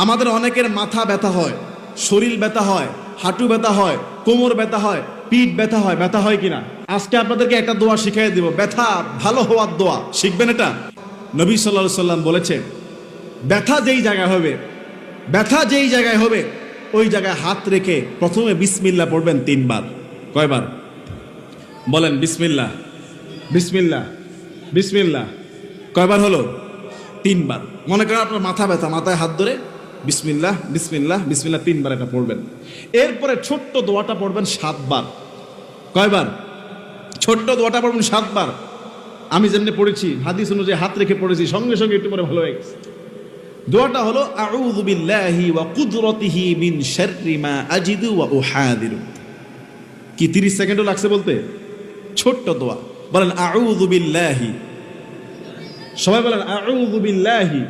আমাদের অনেকের মাথা ব্যথা হয়, শরীর ব্যথা হয়, হাঁটু ব্যথা হয়, কোমর ব্যথা হয়, পিঠ ব্যথা হয়। ব্যথা হয় কিনা? আজকে আপনাদেরকে একটা দোয়া শিখিয়ে দিব, ব্যথা ভালো হওয়ার দোয়া। শিখবেন এটা? নবী সাল্লাল্লাহু আলাইহি সাল্লাম বলেছেন, ব্যথা যেই জায়গায় হবে, ব্যথা যেই জায়গায় হবে ওই জায়গায় হাত রেখে প্রথমে বিসমিল্লাহ পড়বেন 3 বার। কয়বার? বলেন বিসমিল্লাহ, বিসমিল্লাহ, বিসমিল্লাহ। কয়বার হলো? 3 বার। মনে করেন আপনার মাথা ব্যথা, মাথায় হাত ধরে বিসমিল্লাহ, বিসমিল্লাহ, বিসমিল্লাহ 3 বার এটা পড়বেন। এরপরে ছোট্ট দোয়াটা পড়বেন 7 বার। কয়বার? ছোট্ট দোয়াটা পড়বেন 7 বার। আমি যেমনি পড়েছি হাদিস অনুযায়ী হাত রেখে পড়েছি, সঙ্গে সঙ্গে একটু পরে ভালো হয়ে গেছে। দোয়াটা হলো আউযু বিল্লাহি ওয়া কুদরতিহি মিন শাররি মা আজিদু ওয়া উহাদিরু। কি 30 সেকেন্ডও লাগছে বলতে? ছোট্ট দোয়া। বলেন আউযু বিল্লাহি, সবাই বলেন আউযু বিল্লাহি